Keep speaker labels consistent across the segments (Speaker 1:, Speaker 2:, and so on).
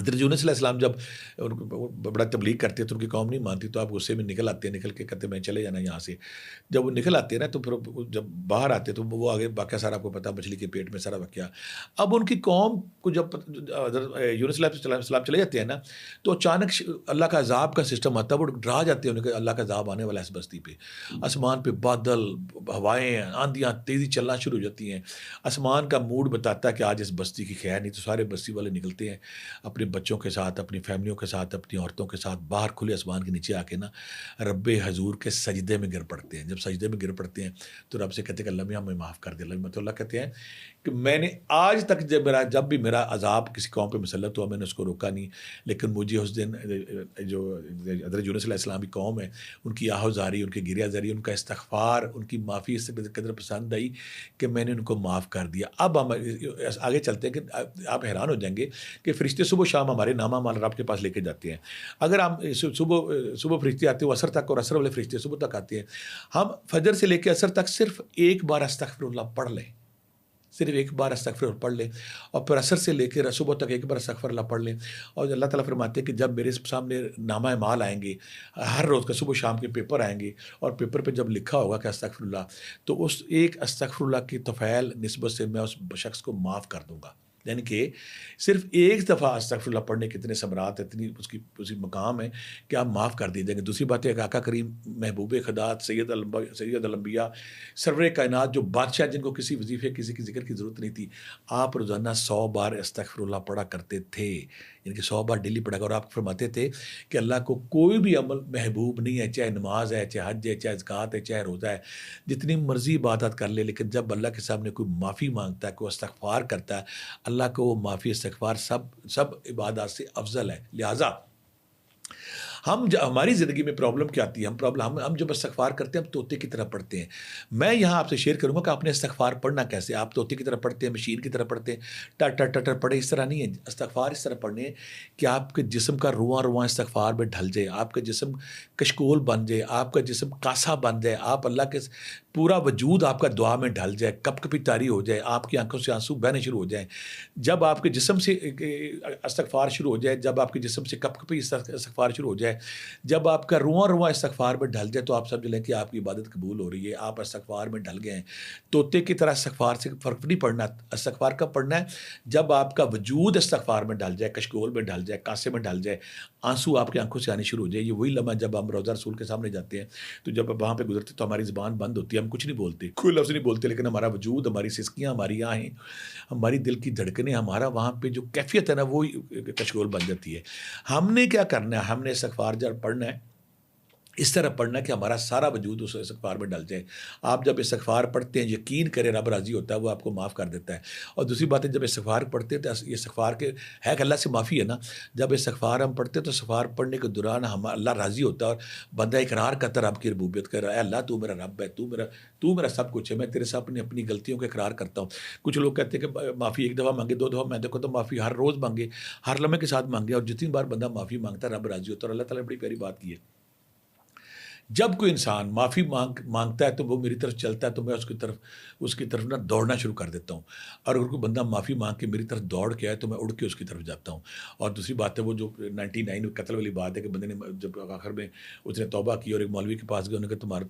Speaker 1: حضرت یونس علیہ السلام جب وہ بڑا تبلیغ کرتے تو ان کی قوم نہیں مانتی، تو آپ غصے میں نکل آتے ہیں، نکل کے کہتے ہیں میں چلے جانا یہاں سے. جب وہ نکل آتے ہیں نا تو پھر جب باہر آتے تو وہ آگے واقعہ سارا آپ کو پتا، مچھلی کے پیٹ میں سارا واقعہ. اب ان کی قوم کو جب حضرت یونس علیہ السلام چلے جاتے ہیں نا تو اچانک اللہ کا عذاب کا سسٹم آتا ہے، وہ ڈرا جاتے ہیں انہیں کہ اللہ کا عذاب آنے والا ہے اس بستی پہ. آسمان پہ بادل، ہوائیں، آندیاں تیزی چلنا شروع ہو جاتی ہیں. آسمان کا موڈ بتاتا ہے کہ آج اس بستی کی خیر نہیں، تو سارے بستی والے نکلتے ہیں اپنے بچوں کے ساتھ، اپنی فیملیوں کے ساتھ، اپنی عورتوں کے ساتھ باہر کھلے آسمان کے نیچے آ کے نا رب حضور کے سجدے میں گر پڑتے ہیں. جب سجدے میں گر پڑتے ہیں تو رب سے کہتے ہیں کہ اللہ میاں ہمیں معاف کر دے. اللہ کہتے ہیں کہ میں نے آج تک جب بھی میرا عذاب کسی قوم پہ مسلط ہوا میں نے اس کو روکا نہیں، لیکن مجھے اس دن جو حضرت یونس علیہ السلام کی قوم ہے ان کی آہوزاری، ان کی گریہ زاری، ان کا استغفار، ان کی معافی اس قدر پسند آئی کہ میں نے ان کو معاف کر دیا. اب ہم آگے چلتے ہیں کہ آپ حیران ہو جائیں گے کہ فرشتے صبح شام ہمارے نامہ مال رب کے پاس لے کے جاتے ہیں. اگر ہم صبح فرشتے آتے ہیں وہ عصر تک، اور عصر والے فرشتے صبح تک آتے ہیں. ہم فجر سے لے کے عصر تک صرف ایک بار استغفر اللہ پڑھ لیں، صرف ایک بار استغفر اللہ پڑھ لیں، اور پھر عصر سے لے کے صبح تک ایک بار استغفر اللہ پڑھ لیں. اور اللہ تعالیٰ فرماتے ہیں کہ جب میرے سامنے نامہ مال آئیں گے، ہر روز کا صبح شام کے پیپر آئیں گے، اور پیپر پہ جب لکھا ہوگا کہ استغفر اللہ، تو اس ایک استغفر اللہ کی طفیل نسبت سے میں اس شخص کو معاف کر دوں گا. یعنی کہ صرف ایک دفعہ استغفر اللہ پڑھنے کے اتنے ثمرات، اتنی اس کی مقام ہے کہ آپ معاف کر دیے جائیں گے. دوسری بات ہے کہ آقا کریم محبوب خدا سید الانبیاء سرور کائنات جو بادشاہ جن کو کسی وظیفے کسی کی ذکر کی ضرورت نہیں تھی، آپ روزانہ 100 بار استغفر اللہ پڑھا کرتے تھے. یعنی کہ 100 بار ڈیلی پڑھا کر. اور آپ فرماتے تھے کہ اللہ کو کوئی بھی عمل محبوب نہیں ہے، چاہے نماز ہے، چاہے حج ہے، چاہے زکوٰۃ ہے، چاہے روزہ ہے، جتنی مرضی عبادت کر لے، لیکن جب اللہ کے سامنے کوئی معافی مانگتا ہے، کوئی استغفار کرتا ہے، اللہ کو وہ معافی استغفار سب عبادات سے افضل ہے. لہٰذا ہماری زندگی میں پرابلم کیا آتی ہے؟ ہم جب استغفار کرتے ہیں ہم طوطے کی طرح پڑھتے ہیں. میں یہاں آپ سے شیئر کروں گا کہ آپ نے استغفار پڑھنا کیسے. آپ طوطے کی طرح پڑھتے ہیں، مشین کی طرح پڑھتے ہیں، ٹر ٹر ٹر ٹر پڑھے، اس طرح نہیں ہے. استغفار اس طرح پڑھنے ہیں کہ آپ کے جسم کا رواں رواں استغفار میں ڈھل جائے، آپ کا جسم کشکول بن جائے، آپ کا جسم کاسا بن جائے، آپ اللہ کے پورا وجود آپ کا دعا میں ڈھل جائے، کپ کپی طاری ہو جائے، آپ کی آنکھوں سے آنسو بہنے شروع ہو جائیں. جب آپ کے جسم سے استغفار شروع ہو جائے، جب آپ کے جسم سے کپ کپی استغفار شروع ہو جائے، جب آپ کا رواں رواں استغفار میں ڈھل جائے، تو آپ سمجھ لیں کہ آپ کی عبادت قبول ہو رہی ہے، آپ استغفار میں ڈھل گئے ہیں. طوطے کی طرح استغفار سے فرق نہیں پڑنا. استغفار کب پڑھنا ہے؟ جب آپ کا وجود استغفار میں ڈھل جائے، کشکول میں ڈھل جائے، کاسے میں ڈھل جائے، آنسو آپ کی آنکھوں سے آنے شروع ہو جائے. یہ وہی لمحہ جب ہم روضہ رسول کے سامنے جاتے ہیں تو جب وہاں پہ گزرتے تو ہماری زبان بند ہوتی ہے، ہم کچھ نہیں بولتے، کوئی لفظ نہیں بولتے، لیکن ہمارا وجود، ہماری سسکیاں، ہماری آہیں، ہماری دل کی دھڑکنیں، ہمارا وہاں پہ جو کیفیت ہے نا وہ کشکول بن جاتی ہے. ہم نے کیا کرنا ہے؟ ہم نے استغفار جب پڑھنا ہے اس طرح پڑھنا کہ ہمارا سارا وجود اس استغفار میں ڈل جائے. آپ جب استغفار پڑھتے ہیں یقین کریں رب راضی ہوتا ہے، وہ آپ کو معاف کر دیتا ہے. اور دوسری بات ہے جب استغفار پڑھتے ہیں تو یہ استغفار کے ہے کہ اللہ سے معافی ہے نا. جب استغفار ہم پڑھتے ہیں تو استغفار پڑھنے کے دوران اللہ راضی ہوتا ہے، اور بندہ اقرار کرتا ہے رب کی ربوبیت کر رہا ہے، اللہ تو میرا رب ہے، تو میرا سب کچھ ہے، میں تیرے سامنے اپنی غلطیوں کا اقرار کرتا ہوں. کچھ لوگ کہتے ہیں کہ معافی ایک دفعہ مانگے، 2 دفعہ، میں دیکھو تو معافی ہر روز مانگے، ہر لمحے کے ساتھ مانگے، اور جتنی بار بندہ معافی مانگتا ہے رب راضی ہوتا ہے. اور اللہ تعالیٰ نے بڑی پیاری بات کی ہے، جب کوئی انسان معافی مانگتا ہے تو وہ میری طرف چلتا ہے تو میں اس کی طرف نا دوڑنا شروع کر دیتا ہوں. اور اگر کوئی بندہ معافی مانگ کے میری طرف دوڑ کے آئے تو میں اڑ کے اس کی طرف جاتا ہوں. اور دوسری بات ہے وہ جو 99 قتل والی بات ہے کہ بندے نے جب آخر میں اس نے توبہ کی اور ایک مولوی کے پاس گئے، انہوں نے کہا تمہارا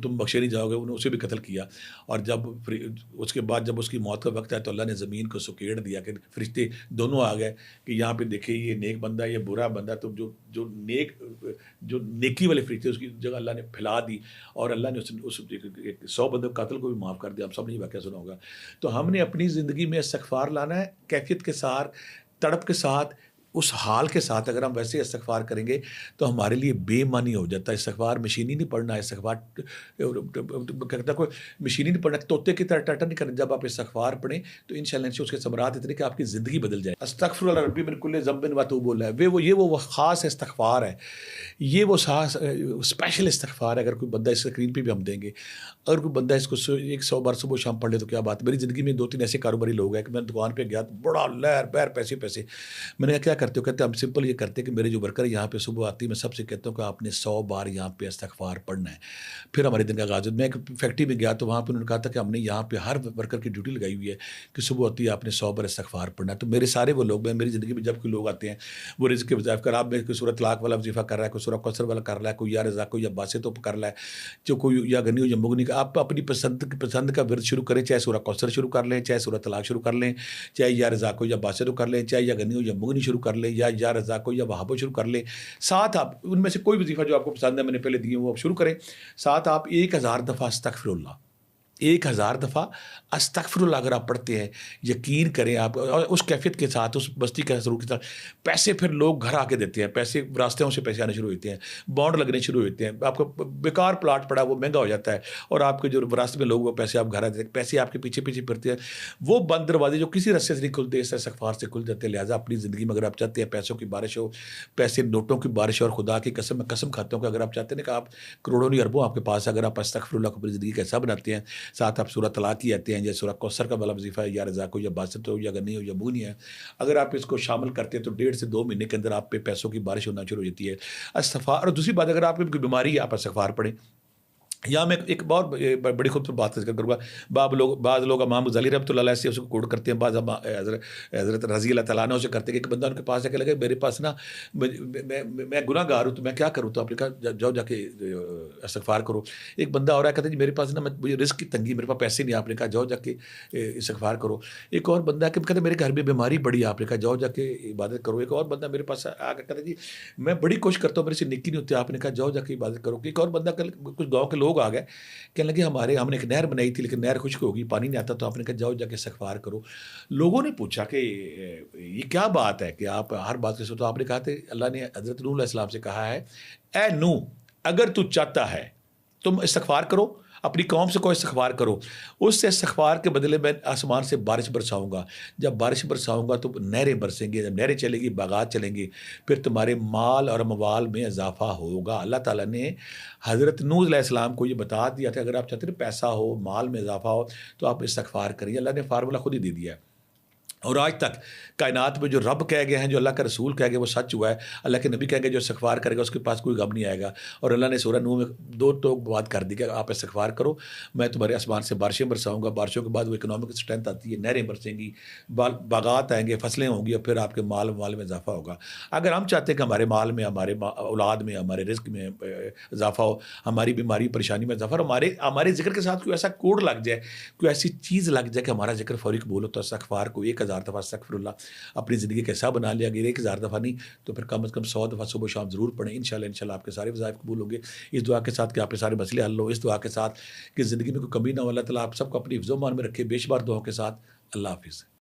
Speaker 1: تم بخشے نہیں جاؤ گے، انہوں نے اسے بھی قتل کیا. اور جب اس کے بعد جب اس کی موت کا وقت آیا تو اللہ نے زمین کو سکیڑ دیا کہ فرشتے دونوں آ گئے کہ یہاں پہ دیکھیں یہ نیک بندہ ہے، یہ برا بندہ ہے. تو جو نیکی والے فرشتے اس کی جگہ اللہ نے پھیلا دی، اور اللہ نے اس 100 بندوں قاتل کو بھی معاف کر دیا. آپ سب نے یہ واقعہ سنا ہوگا. تو ہم نے اپنی زندگی میں استغفار لانا ہے، کیفیت کے ساتھ، تڑپ کے ساتھ، اس حال کے ساتھ. اگر ہم ویسے استغفار کریں گے تو ہمارے لیے بے معنی ہو جاتا ہے. استغفار مشینی نہیں پڑھنا ہے، استغفار کہتا کوئی مشینی نہیں پڑھنا، طوطے کی طرح ٹٹر نہیں کرنا. جب آپ استغفار پڑھیں تو انشاءاللہ اس کے ثمرات اتنے کہ آپ کی زندگی بدل جائے. استغفر اللہ ربی من کل ذنب و اتوب الیہ، وہ خاص استغفار ہے، یہ وہ اسپیشل استغفار ہے. اگر کوئی بندہ اس اسکرین پہ بھی ہم دیں گے، اگر کوئی بندہ اس کو 100 بار صبح شام پڑھ لے تو کیا بات. میری زندگی میں 2-3 ایسے کاروباری لوگ ہیں کہ میں دکان پہ گیا، بڑا لہر بہر پیسے، میں نے کہا کیا کرتے ہو؟ کہتے ہیں ہم سمپل یہ کرتے ہیں کہ میرے جو ورکر یہاں پہ صبح آتی ہے میں سب سے کہتا ہوں کہ آپ نے 100 بار یہاں پہ استغفار پڑھنا ہے، پھر ہمارے دن کا آغاز ہوتا ہے۔ میں ایک فیکٹری میں گیا تو وہاں پہ انہوں نے کہا تھا کہ ہم نے یہاں پہ ہر ورکر کی ڈیوٹی لگائی ہوئی ہے کہ صبح ہوتی ہے آپ نے 100 بار استغفار پڑھنا ہے۔ تو میرے سارے وہ لوگ، میری زندگی میں جب کوئی لوگ آتے ہیں وہ رزق کے وظائف کر، آپ میں کوئی سورۃ طلاق والا وظیفہ کر رہا ہے، کوئی سورۃ کوثر والا کر رہا ہے، کوئی یا رضا کو یا باسط کر رہا ہے، جو کوئی یا غنی ہو یا مغنی کا، آپ اپنی پسند کا ورد شروع کریں، چاہے سورۃ کوثر شروع کر لیں، چاہے سورۃ طلاق شروع کر لیں، چاہے یا رضا کو یا باسط کر لیں، چاہے یا غنی ہو یا مغنی شروع کر لیں، یا رضا کو یا وہاب شروع کر لیں۔ ساتھ آپ ان میں سے کوئی وظیفہ جو آپ کو پسند ہے، میں نے پہلے دیے وہ آپ شروع کریں، ساتھ آپ 1000 دفعہ استغفر اللہ، 1000 دفعہ استغفر اللہ اگر آپ پڑھتے ہیں، یقین کریں آپ، اور اس کیفیت کے ساتھ، اس بستی کے سرور کے ساتھ، پیسے پھر لوگ گھر آ کے دیتے ہیں، پیسے راستوں سے پیسے آنے شروع ہوتے ہیں، بانڈ لگنے شروع ہوتے ہیں، آپ کا بیکار پلاٹ پڑا وہ مہنگا ہو جاتا ہے، اور آپ کے جو راستے میں لوگ وہ پیسے آپ گھر آتے ہیں، پیسے آپ کے پیچھے پیچھے پھرتے ہیں، وہ بند دروازے جو کسی رستے سے نہیں کھلتے اس استغفار سے کھل جاتے ہیں۔ لہٰذا اپنی زندگی میں اگر آپ چاہتے ہیں پیسوں کی بارش ہو، پیسے نوٹوں کی بارش ہو، اور خدا کی قسم میں قسم کھاتا ہوں کہ اگر آپ چاہتے ہیں کہ آپ کروڑوں نہیں اربوں آپ کے پاس، اگر آپ استغفر اللہ کو اپنی زندگی کا حصہ بناتے ہیں، ساتھ آپ سورۃ طلاق کی آتے ہیں، یا سورۃ کوثر کا والا وظیفہ ہے، یا رضا کو یا باسط ہو یا غنی ہو یا مغنی ہے، اگر آپ اس کو شامل کرتے ہیں تو 1.5 سے 2 مہینے کے اندر آپ پہ پیسوں کی بارش ہونا شروع ہو جاتی ہے۔ استغفار، اور دوسری بات، اگر آپ کی کوئی بیماری ہے آپ استغفار پڑھیں۔ یہاں میں ایک بہت بڑی خوبصورت بات ذکر کروں گا، بعض لوگ امام غزالی رحمۃ اللہ علیہ سے اس کو کوٹ کرتے ہیں، بعض حضرت رضی اللہ تعالیٰ عنہ سے کرتے ہیں کہ ایک بندہ ان کے پاس جا کے لگے میرے پاس نا میں گناہ گار ہوں تو میں کیا کروں؟ تو آپ نے کہا جاؤ جا کے استغفار کرو۔ ایک بندہ اور کہتا ہے جی میرے پاس نا مجھے رزق کی تنگی، میرے پاس پیسے نہیں، آپ نے کہا جاؤ جا کے استغفار کرو۔ ایک اور بندہ کہ کہتا ہے میرے گھر میں بیماری بڑی ہے، آپ نے کہا جاؤ جا کے عبادت کرو۔ ایک اور بندہ میرے پاس آ کے کہتا ہے جی میں بڑی کوشش کرتا ہوں میرے سے نیکی نہیں ہوتی، آپ نے کہا جاؤ جا کے عبادت کرو۔ ایک اور بندہ کچھ گاؤں کے لوگ آ گئے کہنے لگے ہم نے ایک نہر بنائی تھی لیکن نہر خشک ہوگی، پانی نہیں آتا، تو آپ نے کہا جاؤ جا کے استغفار کرو۔ لوگوں نے پوچھا کہ یہ کیا بات ہے کہ آپ ہر بات کے ساتھ، تو آپ نے کہا تھا اللہ نے حضرت نوح علیہ السلام سے کہا ہے اے نوح اگر تو چاہتا ہے تم استغفار کرو، اپنی قوم سے کوئی استغفار کرو، اس سے استغفار کے بدلے میں آسمان سے بارش برساؤں گا، جب بارش برساؤں گا تو نہریں برسیں گی، جب نہریں چلیں گی باغات چلیں گی، پھر تمہارے مال اور اموال میں اضافہ ہوگا۔ اللہ تعالیٰ نے حضرت نوح علیہ السلام کو یہ بتا دیا تھا اگر آپ چاہتے ہیں پیسہ ہو، مال میں اضافہ ہو تو آپ استغفار کریے، اللہ نے فارمولہ خود ہی دے دیا ہے۔ اور آج تک کائنات میں جو رب کہہ گئے ہیں، جو اللہ کا رسول کہہ گئے وہ سچ ہوا ہے، اللہ کے نبی کہہ گئے جو استغفار کرے گا اس کے پاس کوئی غم نہیں آئے گا۔ اور اللہ نے سورہ نوح میں 2 ٹوک بات کر دی کہ آپ استغفار کرو، میں تمہارے آسمان سے بارشیں برساؤں گا، بارشوں کے بعد وہ اکنامک اسٹرینتھ آتی ہے، نہریں برسیں گی، باغات آئیں گے، فصلیں ہوں گی، اور پھر آپ کے مال میں اضافہ ہوگا۔ اگر ہم چاہتے ہیں کہ ہمارے مال میں، ہمارے اولاد میں، ہمارے رزق میں اضافہ ہو، ہماری بیماری پریشانی میں اضافہ، اور ہمارے ذکر کے ساتھ کوئی ایسا کوڈ لگ جائے، کوئی ایسی چیز لگ جائے کہ ہمارا ذکر فوری قبول ہو، تو استغفار کو 1000 دفعہ استغفر اللہ اپنی زندگی کا حصہ بنا لیا گیا، 1000 دفعہ نہیں تو پھر کم از کم 100 دفعہ صبح و شام ضرور پڑھیں، انشاءاللہ آپ کے سارے وظائف قبول ہوں گے، اس دعا کے ساتھ کہ آپ کے سارے مسئلے حل ہو، اس دعا کے ساتھ کہ زندگی میں کوئی کمی نہ ہو، اللہ تعالیٰ آپ سب کو اپنی حفظ و امان میں رکھے، بے شمار دعاؤں کے ساتھ۔ اللہ حافظ۔